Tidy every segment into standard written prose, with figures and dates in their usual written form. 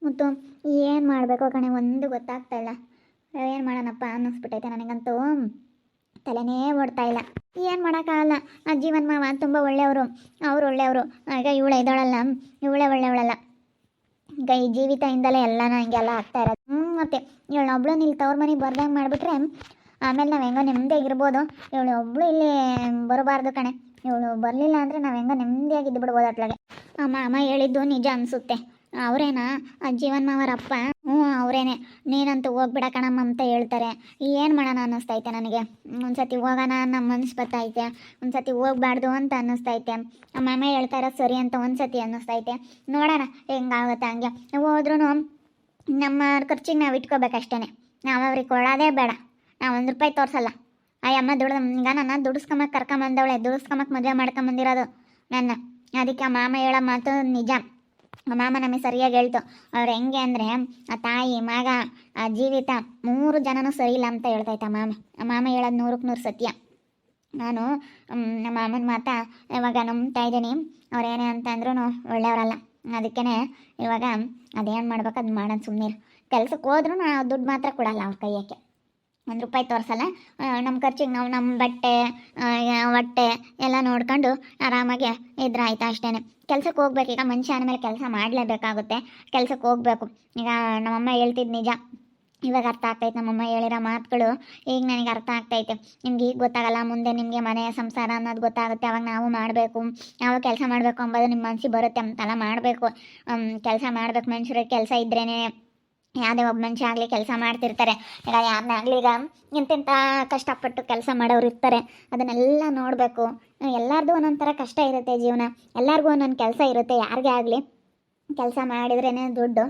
ಮತ್ತು ಏನು ಮಾಡಬೇಕು ಕಣೆ ಒಂದು ಗೊತ್ತಾಗ್ತಾ ಇಲ್ಲ. ಏನು ಮಾಡೋಣಪ್ಪ ಅನ್ನಿಸ್ಬಿಟ್ಟೈತೆ ನನಗಂತೂ. ತಲೆನೇ ಓಡ್ತಾ ಇಲ್ಲ. ಏನು ಮಾಡೋಕ್ಕಾಗಲ್ಲ. ಆ ಜೀವನ್ ಮಾವ ತುಂಬ ಒಳ್ಳೆಯವರು, ಅವ್ರು ಒಳ್ಳೆಯವರು. ಈಗ ಇವಳೆ ಇದ್ದಾಳಲ್ಲ, ಇವಳೇ ಒಳ್ಳೆಯವಳಲ್ಲ. ಈಗ ಈ ಜೀವಿತದಿಂದಲೇ ಎಲ್ಲನೂ ಹಿಂಗೆಲ್ಲ ಆಗ್ತಾ ಇರೋದು. ಮತ್ತೆ ಇವಳನ್ನೊಬ್ಳು ಇಲ್ಲಿ ತವ್ರ ಮನೆಗೆ ಬರ್ದಂಗೆ ಮಾಡಿಬಿಟ್ರೆ ಆಮೇಲೆ ನಾವು ಹೆಂಗೋ ನೆಮ್ಮದಿಯಾಗಿರ್ಬೋದು. ಇವಳು ಒಬ್ಬಳು ಇಲ್ಲಿ ಬರಬಾರ್ದು ಕಣೆ. ಇವಳು ಬರಲಿಲ್ಲ ಅಂದರೆ ನಾವು ಹೆಂಗೋ ನೆಮ್ಮದಿಯಾಗಿದ್ದು ಬಿಡ್ಬೋದು ಅಟ್ಲಾಗೆ. ಅಮ್ಮ ಹೇಳಿದ್ದು ನಿಜ ಅನಿಸುತ್ತೆ. ಅವರೇನಾ ಆ ಜೀವನ್ ಮಾವರಪ್ಪ? ಅವರೇನೆ. ನೀನಂತೂ ಹೋಗ್ಬಿಡ ಕಣಮ್ಮ ಅಂತ ಹೇಳ್ತಾರೆ. ಏನು ಮಾಡೋಣ ಅನ್ನಿಸ್ತೈತೆ ನನಗೆ. ಒಂದ್ಸತಿ ಹೋಗೋಣ ನಮ್ಮ ಮನಸ್ಸು ಬರ್ತೈತೆ, ಒಂದ್ಸತಿ ಹೋಗ್ಬಾರ್ದು ಅಂತ ಅನ್ನಿಸ್ತೈತೆ. ಮಾಮ ಹೇಳ್ತಾ ಇರೋದು ಸರಿ ಅಂತ ಒಂದ್ಸತಿ ಅನ್ನಿಸ್ತೈತೆ. ನೋಡೋಣ ಹೆಂಗಾಗುತ್ತೆ ಹಂಗೆ. ಹೋದ್ರೂ ನಮ್ಮ ಖರ್ಚಿಗೆ ನಾವು ಇಟ್ಕೋಬೇಕಷ್ಟೇ. ನಾವು ಅವ್ರಿಗೆ ಕೊಡೋದೇ ಬೇಡ. ನಾವು ₹1 ತೋರಿಸಲ್ಲ. ಆ ಅಮ್ಮ ಈಗ ನನ್ನ ದುಡಿಸ್ಕೊಂಬಕ್ಕೆ ಕರ್ಕೊಂಬಂದವಳೆ, ದುಡಿಸ್ಕೊಂಬಕ್ಕೆ ಮದುವೆ ಮಾಡ್ಕೊಂಬಂದಿರೋದು ನನ್ನ. ಅದಕ್ಕೆ ಆ ಮಾಮ ಹೇಳೋ ಮಾತು ನಿಜ. ಮಾಮ ನಮಗೆ ಸರಿಯಾಗಿ ಹೇಳ್ತು. ಅವ್ರು ಹೆಂಗೆ ಅಂದರೆ ಆ ತಾಯಿ ಮಗ ಆ ಜೀವಿತ 3 ಜನನೂ ಸರಿ ಇಲ್ಲ ಅಂತ ಹೇಳ್ತೈತೆ ಆ ಮಾಮ ಹೇಳೋದು 100% ಸತ್ಯ. ನಾನು ನಮ್ಮ ಮಾಮನ ಮಾತಾ ಇವಾಗ ನಂಬ್ತಾ ಇದ್ದೀನಿ. ಅವ್ರೇನೇ ಅಂತ ಅಂದ್ರೂ ಒಳ್ಳೆಯವರಲ್ಲ. ಅದಕ್ಕೇ ಇವಾಗ ಅದೇನು ಮಾಡ್ಬೇಕು ಅದು ಮಾಡೋದು. ಸುಮ್ಮನೆ ಕೆಲ್ಸಕ್ಕೆ ಹೋದ್ರೂ ನಾವು ದುಡ್ಡು ಮಾತ್ರ ಕೊಡಲ್ಲ ಅವ್ರ ಕೈಯಕ್ಕೆ. ₹1 ತೋರಿಸಲ್ಲ. ನಮ್ಮ ಖರ್ಚಿಗೆ ನಾವು ನಮ್ಮ ಬಟ್ಟೆ ಹೊಟ್ಟೆ ಎಲ್ಲ ನೋಡ್ಕೊಂಡು ಆರಾಮಾಗಿ ಇದ್ರೆ ಆಯ್ತು ಅಷ್ಟೇ. ಕೆಲ್ಸಕ್ಕೆ ಹೋಗ್ಬೇಕು. ಈಗ ಮನುಷ್ಯ ಅಂದಮೇಲೆ ಕೆಲಸ ಮಾಡಲೇಬೇಕಾಗುತ್ತೆ. ಕೆಲ್ಸಕ್ಕೆ ಹೋಗಬೇಕು. ಈಗ ನಮ್ಮಮ್ಮ ಹೇಳ್ತಿದ್ದು ನಿಜ. ಇವಾಗ ಅರ್ಥ ಆಗ್ತೈತೆ ನಮ್ಮಮ್ಮ ಹೇಳಿರೋ ಮಾತುಗಳು. ಈಗ ನನಗೆ ಅರ್ಥ ಆಗ್ತೈತೆ. ನಿಮ್ಗೆ ಈಗ ಗೊತ್ತಾಗಲ್ಲ, ಮುಂದೆ ನಿಮಗೆ ಮನೆ ಸಂಸಾರ ಅನ್ನೋದು ಗೊತ್ತಾಗುತ್ತೆ. ಅವಾಗ ನಾವು ಮಾಡಬೇಕು, ನಾವು ಕೆಲಸ ಮಾಡಬೇಕು ಅಂಬೋದು ನಿಮ್ಮ ಮನಸ್ಸಿಗೆ ಬರುತ್ತೆ. ಅಂತೆಲ್ಲ ಮಾಡಬೇಕು, ಕೆಲಸ ಮಾಡಬೇಕು. ಮನುಷ್ಯರಿಗೆ ಕೆಲಸ ಇದ್ರೇ ಯಾವುದೇ ಒಬ್ಬ ಮನುಷ್ಯ ಆಗಲಿ ಕೆಲಸ ಮಾಡ್ತಿರ್ತಾರೆ. ಈಗ ಯಾರನ್ನೇ ಆಗಲಿ ಈಗ ಎಂತೆಂಥ ಕಷ್ಟಪಟ್ಟು ಕೆಲಸ ಮಾಡೋರು ಇರ್ತಾರೆ. ಅದನ್ನೆಲ್ಲ ನೋಡಬೇಕು. ಎಲ್ಲರದು ಒಂದೊಂದು ಥರ ಕಷ್ಟ ಇರುತ್ತೆ ಜೀವನ. ಎಲ್ಲರಿಗೂ ಒಂದೊಂದು ಕೆಲಸ ಇರುತ್ತೆ. ಯಾರಿಗೇ ಆಗಲಿ ಕೆಲಸ ಮಾಡಿದ್ರೇ ದುಡ್ಡು.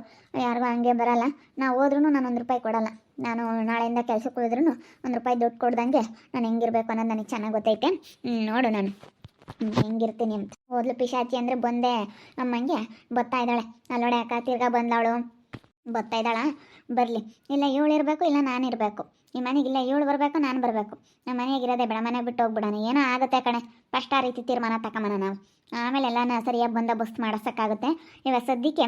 ಯಾರಿಗೂ ಹಂಗೆ ಬರಲ್ಲ. ನಾವು ಹೋದ್ರೂ ನಾನು ₹1 ಕೊಡಲ್ಲ. ನಾನು ನಾಳೆಯಿಂದ ಕೆಲ್ಸಕ್ಕೆ ಹೋದ್ರೂ ₹1 ದುಡ್ಡು ಕೊಡ್ದಂಗೆ ನಾನು ಹೆಂಗಿರ್ಬೇಕು ಅನ್ನೋದು ನನಗೆ ಚೆನ್ನಾಗಿ ಗೊತ್ತೈತೆ. ನೋಡು ನಾನು ಹೆಂಗಿರ್ತೀನಿ ಅಂತ. ಓದ್ಲು ಪಿಶಾಚಿ ಅಂದರೆ ಬಂದೆ ಅಮ್ಮಂಗೆ ಬತ್ತಾ ಇದ್ದಾಳೆ. ಅಲ್ಲೋಡೆ ಅಕ್ಕ ತಿರ್ಗಾ ಬಂದವಳು ಬರ್ತಾ ಇದ್ದಾಳ. ಬರಲಿ. ಇಲ್ಲ ಇವಳು ಇರಬೇಕು, ಇಲ್ಲ ನಾನು ಇರಬೇಕು ಈ ಮನೆಗೆ. ಇಲ್ಲ ಇವಳು ಬರಬೇಕು, ನಾನು ಬರಬೇಕು. ನಮ್ಮ ಮನೆಗೆ ಇರೋದೇ ಬೇಡ, ಮನೆ ಬಿಟ್ಟು ಹೋಗ್ಬಿಡೋಣ. ಏನೋ ಆಗುತ್ತೆ ಕಣೆ. ಫಸ್ಟ್ ಆ ರೀತಿ ತೀರ್ಮಾನ ತಗೊಂಬನ ನಾವು. ಆಮೇಲೆ ಎಲ್ಲನ ಸರಿಯಾಗಿ ಬಂದೋಬಸ್ತ್ ಮಾಡಿಸೋಕ್ಕಾಗುತ್ತೆ. ಇವಾಗ ಸದ್ಯಕ್ಕೆ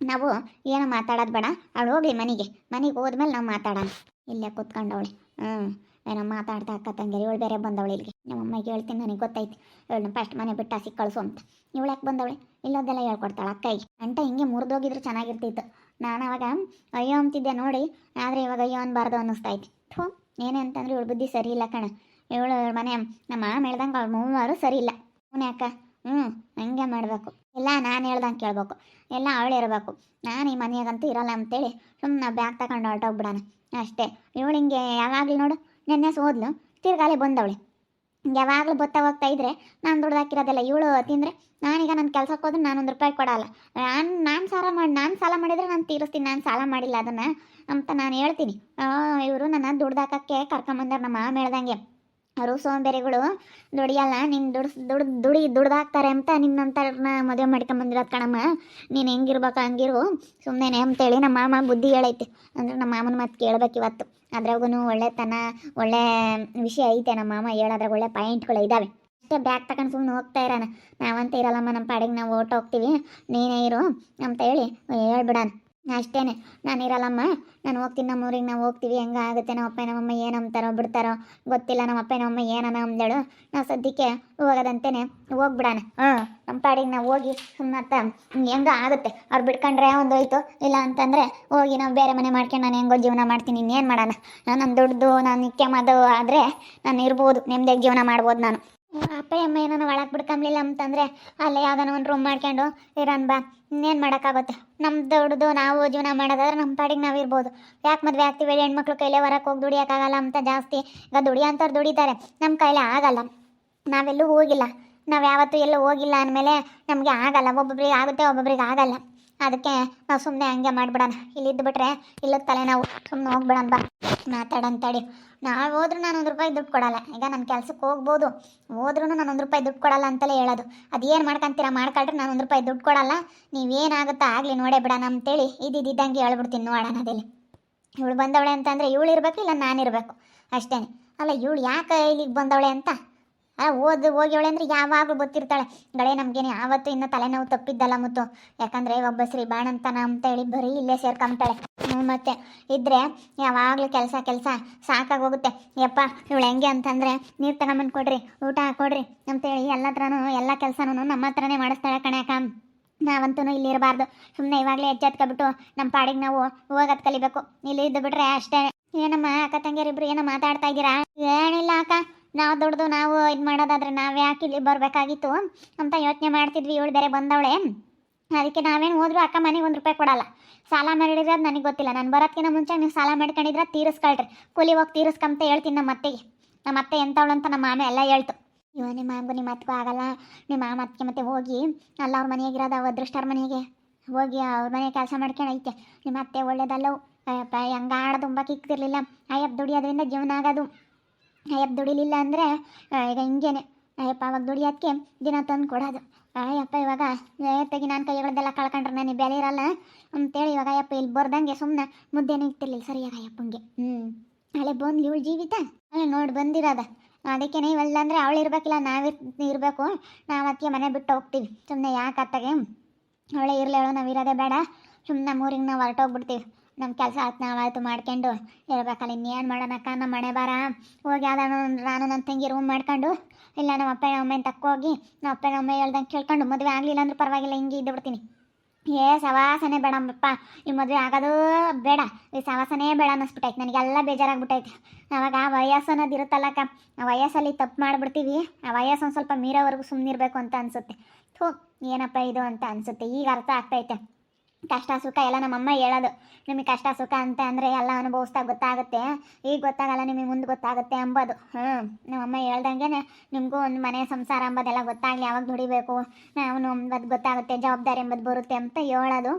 ನಾವು ಏನೋ ಮಾತಾಡೋದು ಬೇಡ. ಅವಳು ಹೋಗ್ಲಿ ಮನೆಗೆ ಹೋದ್ಮೇಲೆ ನಾವು ಮಾತಾಡೋಣ. ಇಲ್ಲೇ ಕೂತ್ಕೊಂಡವಳೆ ಏನೋ ಮಾತಾಡ್ತಾ ಅಕ್ಕ ತಂಗಿರಿ. ಇವಳು ಬೇರೆ ಬಂದವಳು ಇಲ್ಲಿಗೆ. ನಮ್ಮ ಅಮ್ಮಗೆ ಹೇಳ್ತೀನಿ, ನನಗೆ ಗೊತ್ತೈತಿ. ಇವಳನ್ನ ಫಸ್ಟ್ ಮನೆ ಬಿಟ್ಟು ಹಸಿ ಕಳಿಸು ಅಂತ. ಇವಳು ಯಾಕೆ ಬಂದವಳೆ? ಇಲ್ಲೋದೆಲ್ಲ ಹೇಳ್ಕೊಡ್ತಾಳೆ ಅಕ್ಕಗೆ. ಅಂಟ ಹಿಂಗೆ ಮುರಿದೋಗಿದ್ರು ಚೆನ್ನಾಗಿರ್ತಿತ್ತು. ನಾನು ಅವಾಗ ಅಯ್ಯೋ ಅಂತಿದ್ದೆ ನೋಡಿ. ಆದರೆ ಇವಾಗ ಅಯ್ಯೋ ಅನ್ಬಾರ್ದು ಅನ್ನಿಸ್ತೈತಿ. ಏನೇ ಅಂತಂದ್ರೆ ಇವಳು ಬುದ್ಧಿ ಸರಿ ಇಲ್ಲ ಕಣ. ಇವಳು ಮನೆ ನಮ್ಮ ಮಾಮ ಹೇಳ್ದಂಗೆ ಅವಳು ಮೂವರು ಸರಿ ಇಲ್ಲ. ಅವನೇ ಅಕ್ಕ ಹಂಗೆ ಮಾಡಬೇಕು. ಎಲ್ಲ ನಾನು ಹೇಳ್ದಂಗೆ ಕೇಳಬೇಕು. ಎಲ್ಲ ಅವಳು ಇರಬೇಕು. ನಾನು ಈ ಮನೆಯಾಗಂತೂ ಇರಲ್ಲ ಅಂತೇಳಿ ಸುಮ್ಮನೆ ಬ್ಯಾಗ್ ತಗೊಂಡು ಹೊರಟೋಗ್ಬಿಡೋಣ ಅಷ್ಟೇ. ಇವಳು ಹಿಂಗೆ ಯಾವಾಗಲೂ ನೋಡು ನೆನ್ನೆ ಹೋದ್ಲು, ತಿರ್ಗಾಲೆ ಬಂದವಳೆ. ಯಾವಾಗಲೂ ಬತ್ತಾ ಹೋಗ್ತಾ ಇದ್ರೆ ನಾನು ದುಡ್ದು ಹಾಕಿರೋದಲ್ಲ. ಇವಳು ತಿಂದರೆ ನಾನೀಗ ನನ್ನ ಕೆಲ್ಸಕ್ಕೆ ಹೋದ್ರೆ ನಾನು ₹1 ಕೊಡಲ್ಲ. ನಾನು ಸಾಲ ಮಾಡಿದರೆ ನಾನು ತೀರಿಸ್ತೀನಿ. ನಾನು ಸಾಲ ಮಾಡಿಲ್ಲ ಅದನ್ನು ಅಂತ ನಾನು ಹೇಳ್ತೀನಿ. ಇವರು ನನ್ನ ದುಡ್ದು ಹಾಕೋಕ್ಕೆ ಕರ್ಕೊಂಬಂದಾರ ನಮ್ಮ ಮಾಮ ಹೇಳ್ದಂಗೆ. ಅವರು ಸೋಂಬೇರಿಗಳು, ದುಡಿಯಲ್ಲ. ನೀನು ದುಡ್ದಾಕ್ತಾರೆ ಅಂತ ನಿನ್ನಂಥವ್ರನ್ನ ಮದುವೆ ಮಾಡ್ಕೊಂಬಂದಿರೋದು ಕಣಮ್ಮ. ನೀನು ಹೆಂಗಿರ್ಬೇಕು ಹಂಗಿರು ಸುಮ್ಮನೆ ಅಂತೇಳಿ ನಮ್ಮ ಮಾಮ ಬುದ್ಧಿ ಹೇಳೈತೆ. ಅಂದರೆ ನಮ್ಮ ಮಾಮನ ಮಾತು ಕೇಳಬೇಕು ಇವತ್ತು. ಅದ್ರಾಗೂ ಒಳ್ಳೆತನ ಒಳ್ಳೆ ವಿಷಯ ಐತೆ. ನಮ್ಮ ಮಾಮ ಹೇಳೋದ್ರಾಗ ಒಳ್ಳೆ ಪಾಯಿಂಟ್ಗಳು ಇದ್ದಾವೆ. ಅಷ್ಟೇ ಬ್ಯಾಗ್ ತಗೊಂಡು ಸುಮ್ಮನೆ ಹೋಗ್ತಾ ಇರೋಣ. ನಾವಂತ ಇರಲ್ಲಮ್ಮ, ನಮ್ಮ ಪಾಡಿಗೆ ನಾವು ಓಟ್ ಹೋಗ್ತೀವಿ, ನೀನೇ ಇರು ಅಂತ ಹೇಳಿ ಹೇಳ್ಬಿಡೋಣ ಅಷ್ಟೇ. ನಾನು ಇರಲ್ಲಮ್ಮ, ನಾನು ಹೋಗ್ತೀನಿ, ನಮ್ಮ ಊರಿಗೆ ನಾವು ಹೋಗ್ತೀವಿ. ಹೆಂಗಾಗುತ್ತೆ ನಮ್ಮ ಅಪ್ಪ ನಮ್ಮಮ್ಮ ಏನು ಅಂತಾರೋ ಬಿಡ್ತಾರೋ ಗೊತ್ತಿಲ್ಲ. ನಮ್ಮ ಅಪ್ಪ ನಮ್ಮಮ್ಮ ಏನನ ಅಂದೇಳು. ನಾವು ಸದ್ಯಕ್ಕೆ ಹೋಗೋದಂತೇನೆ ಹೋಗ್ಬಿಡೋಣ. ನಮ್ಮ ಪಾಡಿಗೆ ನಾವು ಹೋಗಿ ಸುಮ್ಮನತ್ತ ಹೆಂಗೋ ಆಗುತ್ತೆ. ಅವ್ರು ಬಿಡ್ಕೊಂಡ್ರೆ ಒಂದೋಯ್ತು. ಇಲ್ಲ ಅಂತಂದರೆ ಹೋಗಿ ನಾವು ಬೇರೆ ಮನೆ ಮಾಡ್ಕೊಂಡು ನಾನು ಹೆಂಗೋ ಜೀವನ ಮಾಡ್ತೀನಿ. ಇನ್ನೇನು ಮಾಡೋಣ. ನನ್ನ ದುಡ್ದು ನಾನು ನಿತ್ಯ ಮದು ಆದರೆ ನಾನು ಇರ್ಬೋದು, ನೆಮ್ಮದಿಯಾಗಿ ಜೀವನ ಮಾಡ್ಬೋದು ನಾನು. ಅಪ್ಪ ಅಮ್ಮ ಏನೋ ಒಳಗೆ ಬಿಡ್ಕೊಂಬ್ಲಿಲ್ಲ ಅಂತಂದರೆ ಅಲ್ಲೇ ಯಾವ್ದಾನ ಒಂದು ರೂಮ್ ಮಾಡ್ಕೊಂಡು ಇರೋಣ ಬಾ. ಇನ್ನೇನು ಮಾಡೋಕ್ಕಾಗುತ್ತೆ. ನಮ್ಮ ದುಡ್ದು ನಾವು ಜೀವನ ಮಾಡೋದಾದ್ರೆ ನಮ್ಮ ಪಾಡಿಗೆ ನಾವು ಇರ್ಬೋದು. ಯಾಕೆ ಮದುವೆ ಆಗ್ತೀವಿ? ಹೆಣ್ಮಕ್ಳು ಕೈಲೇ ಹೊರಕ್ಕೆ ಹೋಗಿ ದುಡಿಯೋಕ್ಕಾಗಲ್ಲ ಅಂತ ಜಾಸ್ತಿ. ಈಗ ದುಡಿಯೋಂಥವ್ರು ದುಡಿತಾರೆ, ನಮ್ಮ ಕೈಲೇ ಆಗಲ್ಲ. ನಾವೆಲ್ಲೂ ಹೋಗಿಲ್ಲ, ನಾವು ಯಾವತ್ತೂ ಎಲ್ಲೂ ಹೋಗಿಲ್ಲ ಅಂದಮೇಲೆ ನಮಗೆ ಆಗಲ್ಲ. ಒಬ್ಬೊಬ್ರಿಗೆ ಆಗುತ್ತೆ, ಒಬ್ಬೊಬ್ರಿಗೆ ಆಗಲ್ಲ. ಅದಕ್ಕೆ ನಾವು ಸುಮ್ಮನೆ ಹಂಗೆ ಮಾಡಿಬಿಡೋಣ. ಇಲ್ಲಿದ್ದು ಬಿಟ್ರೆ ಇಲ್ಲದ ತಲೆ ನಾವು ಸುಮ್ಮನೆ ಹೋಗ್ಬಿಡೋಣ ಬಾ. ಮಾತಾಡಂತಡಿ. ನಾವು ಹೋದ್ರೂ ನಾನು ₹1 ದುಡ್ಡು ಕೊಡಲ್ಲ. ಈಗ ನನ್ನ ಕೆಲ್ಸಕ್ಕೆ ಹೋಗ್ಬೋದು, ಹೋದ್ರೂ ನಾನು ₹1 ದುಡ್ಡು ಕೊಡಲ್ಲ ಅಂತಲೇ ಹೇಳೋದು. ಅದೇನು ಮಾಡ್ಕೊಂತೀರ ಮಾಡ್ಕೊಳ್ರಿ, ನಾನು ₹1 ದುಡ್ಡು ಕೊಡಲ್ಲ. ನೀವೇನಾಗುತ್ತಾ ಆಗಲಿ ನೋಡೇ ಬಿಡೋಣ ಅಂತೇಳಿ ಇದ್ದಿದ್ದಂಗೆ ಹೇಳ್ಬಿಡ್ತೀನಿ. ನೋಡೋಣ ಅದಲ್ಲಿ ಇವಳು ಬಂದವಳೆ ಅಂತಂದರೆ ಇವಳು ಇರಬೇಕು, ಇಲ್ಲ ನಾನಿರಬೇಕು ಅಷ್ಟೇ. ಅಲ್ಲ ಇವಳು ಯಾಕೆ ಇಲ್ಲಿಗೆ ಬಂದವಳೆ ಅಂತ ಹೋಗ್ಯವಳೆ ಅಂದರೆ ಯಾವಾಗಲೂ ಗೊತ್ತಿರ್ತಾಳೆ. ಗಳೆ ನಮಗೇನೆ ಯಾವತ್ತೂ ಇನ್ನೂ ತಲೆನೋವು ತಪ್ಪಿದ್ದಲ್ಲ ಮುತ್ತು. ಯಾಕಂದರೆ ಒಬ್ಬ ಶ್ರೀ ಬಾಣಂತನ ಅಂತ ಹೇಳಿ ಬರೀ ಇಲ್ಲೇ ಸೇರ್ಕೊಂತಾಳೆ. ಮತ್ತೆ ಇದ್ದರೆ ಯಾವಾಗಲೂ ಕೆಲಸ ಸಾಕಾಗೋಗುತ್ತೆ. ಯಪ್ಪ ಇವಳು ಹೆಂಗೆ ಅಂತಂದರೆ ನೀರು ತಗೊಂಬಂದು ಕೊಡ್ರಿ, ಊಟ ಕೊಡ್ರಿ ಅಂತೇಳಿ ಎಲ್ಲ ಥರನೂ ಎಲ್ಲ ಕೆಲಸನೂ ನಮ್ಮ ಹತ್ರನೇ ಮಾಡಿಸ್ತಾಳೆ ಕಣಕ್ಕ. ನಾವಂತೂ ಇಲ್ಲಿ ಇರಬಾರ್ದು. ಸುಮ್ಮನೆ ಇವಾಗಲೇ ಎಚ್ಚೆತ್ಕೊಬಿಟ್ಟು ನಮ್ಮ ಪಾಡಿಗೆ ನಾವು ಹೋಗೋದು ಕಲಿಬೇಕು. ಇಲ್ಲಿ ಇದ್ದು ಬಿಟ್ರೆ ಅಷ್ಟೇ. ಏನಮ್ಮ ಅಕ್ಕ ತಂಗಿಯರಿಬ್ರು ಏನೋ ಮಾತಾಡ್ತಾ ಇದ್ದೀರಾ? ಏನಿಲ್ಲ ಅಕ್ಕ, ನಾವು ದುಡ್ದು ನಾವು ಇದು ಮಾಡೋದಾದ್ರೆ ನಾವು ಯಾಕೆ ಇಲ್ಲಿ ಬರಬೇಕಾಗಿತ್ತು ಅಂತ ಯೋಚನೆ ಮಾಡ್ತಿದ್ವಿ. ಇವಳು ಬೇರೆ ಬಂದವಳೆ, ಅದಕ್ಕೆ ನಾವೇನು ಹೋದ್ರು ಅಕ್ಕ ಮನೆಗೆ 1 ರೂಪಾಯಿ ಕೊಡಲ್ಲ. ಸಾಲ ಮಾಡಿರೋದು ನನಗೆ ಗೊತ್ತಿಲ್ಲ. ನಾನು ಬರೋದಕ್ಕಿಂತ ಮುಂಚೆ ನೀವು ಸಾಲ ಮಾಡ್ಕೊಂಡಿದ್ರೆ ತೀರಿಸ್ಕೊಳ್ರಿ, ಕೂಲಿ ಹೋಗಿ ತೀರಿಸ್ಕೊಂತ ಹೇಳ್ತೀನಿ ನಮ್ಮ ಅತ್ತೆಗೆ. ನಮ್ಮ ಅತ್ತೆ ಎಂಥವಳು ಅಂತ ನಮ್ಮ ಮಾಮ ಎಲ್ಲ ಹೇಳ್ತು. ನಿಮ್ಮ ಮಾಮಗೂ ನಿಮ್ಮ ಅತ್ತಿಗೂ ಆಗಲ್ಲ. ನಿಮ್ಮ ಮಾಮ ಅತ್ತಿಗೆ ಮತ್ತೆ ಹೋಗಿ ಅಲ್ಲ ಅವ್ರ ಮನೆಯಾಗಿರೋದು ಅದೃಷ್ಟರ ಮನೆಗೆ ಹೋಗಿ ಅವ್ರ ಮನೆ ಕೆಲಸ ಮಾಡ್ಕೊಂಡೈತೆ. ನಿಮ್ಮ ಅತ್ತೆ ಒಳ್ಳೇದಲ್ಲವು. ಅಯ್ಯಪ್ಪ ಹೆಂಗಾಡ ತುಂಬ ಕಿಕ್ತಿರ್ಲಿಲ್ಲ. ಅಯ್ಯಪ್ಪ ದುಡಿಯೋದ್ರಿಂದ ಜೀವನ ಆಗೋದು. ಅಯ್ಯಪ್ಪ ದುಡಿಲಿಲ್ಲ ಅಂದರೆ ಈಗ ಹಿಂಗೇನೆ. ಅಯ್ಯಪ್ಪ ಅವಾಗ ದುಡಿಯೋದಕ್ಕೆ ದಿನ ತಂದು ಕೊಡೋದು. ಅಯ್ಯಪ್ಪ ಇವಾಗ ತೆಗಿ ನಾನು ಕೈಗಳದ್ದೆಲ್ಲ ಕಳ್ಕೊಂಡ್ರೆ ನನಗೆ ಬೆಲೆ ಇರಲ್ಲ ಅಂತೇಳಿ ಇವಾಗ ಅಯ್ಯಪ್ಪ ಇಲ್ಲಿ ಬರ್ದಂಗೆ ಸುಮ್ಮನೆ ಮುದ್ದೆನೇ ಇರ್ತಿರ್ಲಿಲ್ಲ ಸರಿಯಾಗಿ ಅಯ್ಯಪ್ಪಂಗೆ. ಹಳೆ ಬಂದ್ಲಿ ಇವಳು ಜೀವಿತ ನೋಡಿ ಬಂದಿರೋದ. ಅದಕ್ಕೇನೆ ಇವೆಲ್ಲ ಅಂದರೆ ಅವಳು ಇರಬೇಕಿಲ್ಲ, ಇರಬೇಕು. ನಾವು ಅದಕ್ಕೆ ಮನೆ ಬಿಟ್ಟು ಹೋಗ್ತೀವಿ. ಸುಮ್ಮನೆ ಯಾಕೆ ಅತ್ತಗೆ ಅವಳೇ ಇರಲಿ, ಹೇಳೋ ನಾವು ಇರೋದೇ ಬೇಡ. ಸುಮ್ಮನೆ ನಮ್ಮೂರಿಗೆ ನಾವು ಹೊರಟೋಗ್ಬಿಡ್ತೀವಿ. ನಮ್ಮ ಕೆಲಸ ಆಯ್ತು ನಾವಾಯ್ತು ಮಾಡ್ಕೊಂಡು ಇರಬೇಕಲ್ಲ. ಇನ್ನೇನು ಮಾಡೋಣಕ್ಕ, ನಮ್ಮ ಮನೆ ಬಾರ ಹೋಗಿ ಯಾವ್ದಾನು ನಾನು ನನ್ನ ತಂಗಿ ರೂಮ್ ಮಾಡ್ಕೊಂಡು, ಇಲ್ಲ ನಮ್ಮ ಅಪ್ಪ ಅಮ್ಮನ ತಕ್ಕೋಗಿ ನಮ್ಮ ಅಪ್ಪ ಅಮ್ಮ ಹೇಳ್ದಂಗೆ ಕೇಳ್ಕೊಂಡು ಮದುವೆ ಆಗಲಿಲ್ಲ ಅಂದ್ರೆ ಪರವಾಗಿಲ್ಲ, ಹಿಂಗೆ ಇದ್ದು ಬಿಡ್ತೀನಿ. ಸವಾಸನೆ ಬೇಡಮ್ಮಪ್ಪ, ಈ ಮದುವೆ ಆಗೋದು ಬೇಡ, ಈ ಸವಾಸನೇ ಬೇಡ ಅನ್ನಿಸ್ಬಿಟ್ಟೈತೆ. ನನಗೆಲ್ಲ ಬೇಜಾರಾಗ್ಬಿಟ್ಟೈತೆ. ಆವಾಗ ಆ ವಯಸ್ಸು ಅನ್ನೋದು ಇರುತ್ತಲ್ಲಕ್ಕ, ಆ ವಯಸ್ಸಲ್ಲಿ ತಪ್ಪು ಮಾಡಿಬಿಡ್ತೀವಿ. ಆ ವಯಸ್ಸು ಒಂದು ಸ್ವಲ್ಪ ಮೀರೋವರೆಗೂ ಸುಮ್ಮನಿರ್ಬೇಕು ಅಂತ ಅನಿಸುತ್ತೆ. ಏನಪ್ಪ ಇದು ಅಂತ ಅನಿಸುತ್ತೆ. ಈಗ ಅರ್ಥ ಆಗ್ತೈತೆ. ಕಷ್ಟ ಸುಖ ಎಲ್ಲ ನಮ್ಮಮ್ಮ ಹೇಳೋದು. ನಿಮಗೆ ಕಷ್ಟ ಸುಖ ಅಂತ ಅಂದರೆ ಎಲ್ಲ ಅನುಭವಿಸ್ತಾ ಗೊತ್ತಾಗುತ್ತೆ, ಈಗ ಗೊತ್ತಾಗಲ್ಲ, ನಿಮಗೆ ಮುಂದೆ ಗೊತ್ತಾಗುತ್ತೆ ಅಂಬೋದು. ನಮ್ಮಮ್ಮ ಹೇಳ್ದಂಗೆ ನಿಮಗೂ ಒಂದು ಮನೆ ಸಂಸಾರ ಅಂಬೋದೆಲ್ಲ ಗೊತ್ತಾಗಲಿ, ಯಾವಾಗ ದುಡಿಬೇಕು ನಾವು ಅಂಬೋದು ಗೊತ್ತಾಗುತ್ತೆ, ಜವಾಬ್ದಾರಿ ಎಂಬುದು ಬರುತ್ತೆ ಅಂತ ಹೇಳೋದು.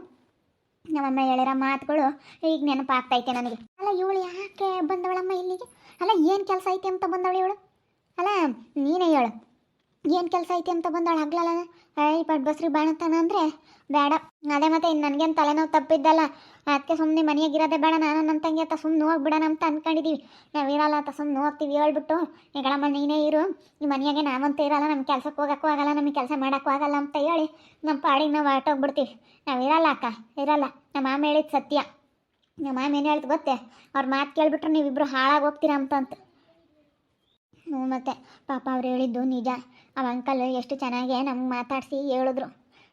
ನಮ್ಮಮ್ಮ ಹೇಳಿರೋ ಮಾತುಗಳು ಈಗ ನೆನಪಾಗ್ತೈತೆ ನನಗೆ. ಅಲ್ಲ ಇವಳು ಯಾಕೆ ಬಂದವಳಮ್ಮ ಇಲ್ಲಿಗೆ? ಅಲ್ಲ ಏನು ಕೆಲಸ ಐತೆ ಅಂತ ಬಂದವಳು ಇವಳು? ಅಲ್ಲ ನೀನೇ ಹೇಳು, ಏನು ಕೆಲಸ ಐತೆ ಅಂತ ಬಂದವಳು ಹಗ್ಲಲ್ಲ? ಬಸ್ರಿ ಬಾಣತಾನ ಅಂದರೆ ಬೇಡ. ಅದೇ ಮತ್ತೆ ನನಗೇನು ತಲೆನೋವು ತಪ್ಪಿದ್ದಲ್ಲ, ಅದಕ್ಕೆ ಸುಮ್ಮನೆ ಮನೆಯಾಗಿರೋದೇ ಬೇಡ, ನಾನು ನನ್ನ ತಂಗಿ ಅಂತ ಸುಮ್ಮನೆ ಹೋಗ್ಬಿಡೋಣ ಅಂತ ಅಂದ್ಕೊಂಡಿದ್ದೀವಿ. ನಾವು ಇರಲ್ಲ ಅಂತ ಸುಮ್ಮನೆ ಹೋಗ್ತೀವಿ ಹೇಳ್ಬಿಟ್ಟು, ಈಗಳಮ್ಮ ನೀನೇ ಇರು, ಈ ಮನೆಯಾಗೆ ನಾವಂತ ಇರಲ್ಲ, ನಮ್ಮ ಕೆಲಸಕ್ಕೆ ಹೋಗೋಕ್ಕೂ ಆಗಲ್ಲ, ನಮಗೆ ಕೆಲಸ ಮಾಡೋಕ್ಕೂ ಆಗಲ್ಲ ಅಂತ ಹೇಳಿ ನಮ್ಮ ಪಾಡಿಗೆ ನಾವು ಹೊರಟೋಗ್ಬಿಡ್ತೀವಿ. ನಾವು ಇರಲ್ಲ ಅಕ್ಕ, ಇರಲ್ಲ. ನಮ್ಮ ಮಾಮ ಹೇಳಿದ್ದು ಸತ್ಯ. ನಮ್ಮ ಮಾಮ ಏನು ಹೇಳ್ತು ಗೊತ್ತೇ? ಅವ್ರ ಮಾತು ಕೇಳಿಬಿಟ್ರೆ ನೀವಿಬ್ಬರು ಹಾಳಾಗಿ ಹೋಗ್ತೀರಾ ಅಂತ. ಮತ್ತು ಪಾಪ ಅವ್ರು ಹೇಳಿದ್ದು ನಿಜ. ಆ ಅಂಕಲ್ ಎಷ್ಟು ಚೆನ್ನಾಗಿ ನಮ್ಗೆ ಮಾತಾಡಿಸಿ ಹೇಳಿದ್ರು.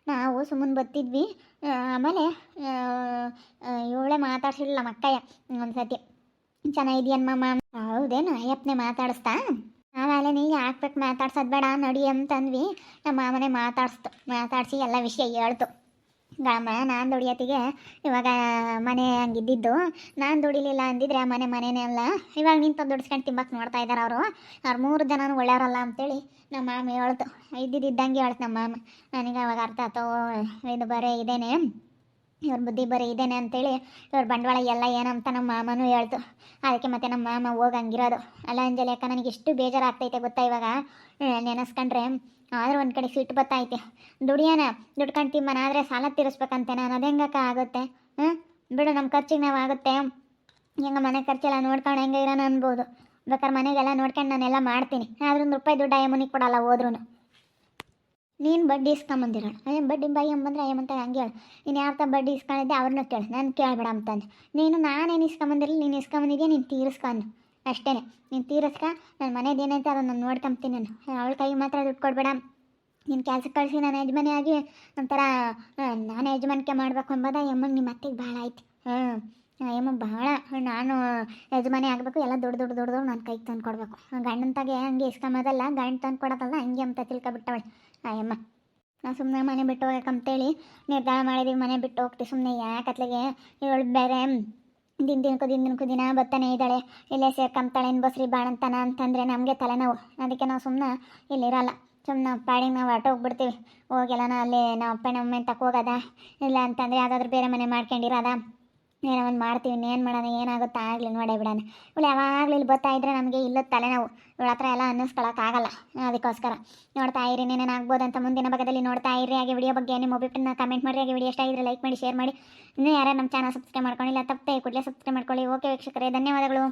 ನಾವು ಸುಮ್ಮನೆ ಬರ್ತಿದ್ವಿ. ಆಮೇಲೆ ಇವಳೇ ಮಾತಾಡ್ಸಿಲ್ಲ ನಮ್ಮ ಅಕ್ಕಯ್ಯ ಒಂದು ಸತಿ. ಚೆನ್ನಾಗಿದ್ಯನ್ಮಮ್ಮ? ಹೌದೇನು ಅಯ್ಯಪ್ಪನೇ ಮಾತಾಡಿಸ್ತಾ? ಆಮೇಲೆ ನೀನು ಹಾಕ್ಬೇಕು ಮಾತಾಡ್ಸೋದು ಬೇಡ ನಡಿ ಅಂತಂದ್ವಿ. ನಮ್ಮ ಮಾಮನೇ ಮಾತಾಡಿಸಿ ಎಲ್ಲ ವಿಷಯ ಹೇಳ್ತು. ಗಮ್ಮ ನಾನು ದುಡಿಯೋತ್ತಿಗೆ ಇವಾಗ ಮನೆ ಹಂಗಿದ್ದಿದ್ದು, ನಾನು ದುಡಿಲಿಲ್ಲ ಅಂದಿದ್ರೆ ಆ ಮನೆನೇ ಅಲ್ಲ. ಇವಾಗ ನಿಂತು ದುಡಿಸ್ಕೊಂಡು ತಿಂಬಕ್ಕೆ ನೋಡ್ತಾ ಇದ್ದಾರೆ ಅವರು. ಅವ್ರು 3 ಜನನೂ ಒಳ್ಳೆಯವರಲ್ಲ ಅಂತೇಳಿ ನಮ್ಮ ಮಾಮ ಹೇಳ್ತು. ಇದ್ದಿದ್ದಂಗೆ ಹೇಳ್ತು ನಮ್ಮ ಮಾಮ. ನನಗೆ ಅವಾಗ ಅರ್ಥ ಆಯ್ತು, ಇದು ಬರೀ ಇದೇನೆ, ಇವ್ರ ಬುದ್ಧಿ ಬರೀ ಇದೇನೆ ಅಂತೇಳಿ ಇವ್ರ ಬಂಡವಾಳ ಎಲ್ಲ ಏನಂತ ನಮ್ಮ ಮಾಮನೂ ಹೇಳ್ತು. ಅದಕ್ಕೆ ಮತ್ತೆ ನಮ್ಮ ಮಾಮ ಹೋಗಂಗಿರೋದು. ಅಲ್ಲ ಅಂಜಲಿ ಅಕ್ಕ, ನನಗೆ ಎಷ್ಟು ಬೇಜಾರಾಗ್ತೈತೆ ಗೊತ್ತಾ ಇವಾಗ ನೆನೆಸ್ಕೊಂಡ್ರೆ. ಆದ್ರೆ ಒಂದು ಕಡೆ ಸಿಟ್ಟು ಬತ್ತೈತೆ. ದುಡ್ಕೊಂಡು ತಿಮ್ಮನ ಆದರೆ ಸಾಲ ತೀರಿಸ್ಬೇಕಂತೆ. ನಾನು ಅದು ಹೆಂಗಕ್ಕ ಆಗುತ್ತೆ? ಬಿಡು, ನಮ್ಮ ಖರ್ಚಿಗೆ ನಾವು ಆಗುತ್ತೆ, ಹೆಂಗೆ ಮನೆ ಖರ್ಚೆಲ್ಲ ನೋಡ್ಕೊಂಡು ಹೆಂಗೆ ಇರೋಣ ಅನ್ಬೋದು. ಬೇಕಾದ್ರೆ ಮನೆಗೆಲ್ಲ ನೋಡ್ಕೊಂಡು ನಾನೆಲ್ಲ ಮಾಡ್ತೀನಿ. ಆದ್ರೆ ₹1 ದುಡ್ಡು ಅಯ್ಯಮ್ಮನಿಗೆ ಕೊಡಲ್ಲ ಹೋದ್ರೂ. ನೀನು ಬಡ್ಡಿ ಇಸ್ಕೊಂಬಂದಿರೋಳು. ಬಡ್ಡಿ ಬಾಯಿ ಅಂಬಂದ್ರೆ ಅಯ್ಯಮ್ಮಂತ ಹಂಗೆ ಹೇಳು. ನೀನು ಯಾರ್ತ ಬಡ್ಡಿ ಇಸ್ಕೊಂಡಿದ್ದೆ ಅವ್ರನ್ನ ಕೇಳು, ನಾನು ಕೇಳಬೇಡ ಅಂತಂದು. ನಾನೇನು ಇಸ್ಕೊಂಬಂದಿರಲಿ, ನೀನು ಇಸ್ಕೊಂಬಂದಿದ್ಯಾ, ನೀನು ತೀರಿಸ್ಕೊಂಡು ಅಷ್ಟೇ. ನೀನು ತೀರಿಸ್ಕ, ನನ್ನ ಮನೇದೇನೈತೆ ಅದನ್ನು ನಾನು ನೋಡ್ಕೊಂತೀನಿ. ನಾನು ಅವಳ ಕೈಗೆ ಮಾತ್ರ ದುಡ್ಡು ಕೊಡಬೇಡ. ನೀನು ಕೆಲ್ಸಕ್ಕೆ ಕಳಿಸಿ ನಾನು ಯಜಮಾನಿಯಾಗಿ ಒಂಥರ ನಾನು ಯಜಮಾನಿಕೆ ಮಾಡಬೇಕು ಅಂಬೋದ ಅಮ್ಮಂಗೆ ನಿಮ್ಮ ಅತ್ತೆಗೆ ಭಾಳ ಆಯ್ತು. ಅಯ್ಯಮ್ಮ ಭಾಳ ನಾನು ಯಜಮಾನಿ ಆಗಬೇಕು, ಎಲ್ಲ ದೊಡ್ಡ ನನ್ನ ಕೈಗೆ ತಂದು ಕೊಡಬೇಕು. ಗಂಡಂತಾಗೆ ಹಂಗೆ ಇಸ್ಕೊಂಬೋದಲ್ಲ, ಗಂಡು ತಂದು ಕೊಡೋದಲ್ಲ ಹಂಗೆ ಅಂತ ತಿಳ್ಕೊಬಿಟ್ಟವಳು ಅಯ್ಯಮ್ಮ. ನಾವು ಸುಮ್ಮನೆ ಮನೆ ಬಿಟ್ಟು ಹೋಗಕ್ಕಂತೇಳಿ ನಿರ್ಧಾರ ಮಾಡಿದ್ದೀವಿ, ಮನೆ ಬಿಟ್ಟು ಹೋಗ್ತೀವಿ ಸುಮ್ಮನೆ. ಯಾಕತ್ಲಿಗೆ ಇವಳು ಬೇರೆ ದಿನಕ್ಕೂ ದಿನ ಬರ್ತಾನೆ ಇದ್ದಾಳೆ, ಇಲ್ಲೇ ಸೇರ್ಕೊಂತಾಳೆ ಬಸ್ರಿ ಬಾಣಂತಾನ ಅಂತಂದರೆ ನಮಗೆ ತಲೆನೋವು. ಅದಕ್ಕೆ ನಾವು ಸುಮ್ಮನೆ ಇಲ್ಲಿರಲ್ಲ, ಸುಮ್ಮನೆ ಪಾಡಿಗೆ ನಾವು ಹೊರಟೋಗ್ಬಿಡ್ತೀವಿ. ಹೋಗಿಲ್ಲ ಅಲ್ಲಿ ನಾವು ಅಪ್ಪನ ಅಮ್ಮ ತಕ್ಕ ಹೋಗೋದ, ಇಲ್ಲ ಅಂತಂದರೆ ಯಾವುದಾದ್ರೂ ಬೇರೆ ಮನೆ ಮಾಡ್ಕೊಂಡಿರೋದ, ಏನೋ ಒಂದು ಮಾಡ್ತೀವಿ. ಇನ್ನೇನು ಮಾಡೋಣ, ಏನಾಗುತ್ತಾ ಆಗಲಿ ನೋಡೇ ಬಿಡೋಣ. ಇವಳು ಯಾವಾಗಲೂ ಇಲ್ಲಿ ಬರ್ತಾ ಇದ್ರೆ ನಮಗೆ ಇಲ್ಲದ ತಲೆನೋವು. ಇವಳ ಹತ್ರ ಎಲ್ಲ ಅನ್ನಿಸ್ಕೊಳಕ್ಕಾಗಲ್ಲ. ಅದಕ್ಕೋಸ್ಕರ ನೋಡ್ತಾ ಇರಿ, ಏನೇನು ಆಗ್ಬೋದು ಅಂತ ಮುಂದಿನ ಭಾಗದಲ್ಲಿ ನೋಡ್ತಾ ಇರಿ. ಹಾಗೆ ವಿಡಿಯೋ ಬಗ್ಗೆ ನಿಮ್ಮ ಒಬ್ಬರನ್ನ ಕಮೆಂಟ್ ಮಾಡಿ. ಹಾಗೆ ವಿಡಿಯೋ ಇಷ್ಟ ಆಗಿದ್ರೆ ಲೈಕ್ ಮಾಡಿ, ಶೇರ್ ಮಾಡಿ. ಇನ್ನೂ ಯಾರು ನಮ್ಮ ಚಾನಲ್ ಸಬ್ಸ್ಕ್ರೈಬ್ ಮಾಡ್ಕೊಂಡಿಲ್ಲ ತಪ್ಪೇ ಕೂಡಲೇ ಸಬ್ಸ್ಕ್ರೈಬ್ ಮಾಡ್ಕೊಳ್ಳಿ. ಓಕೆ ವೀಕ್ಷಕರೇ, ಧನ್ಯವಾದಗಳು.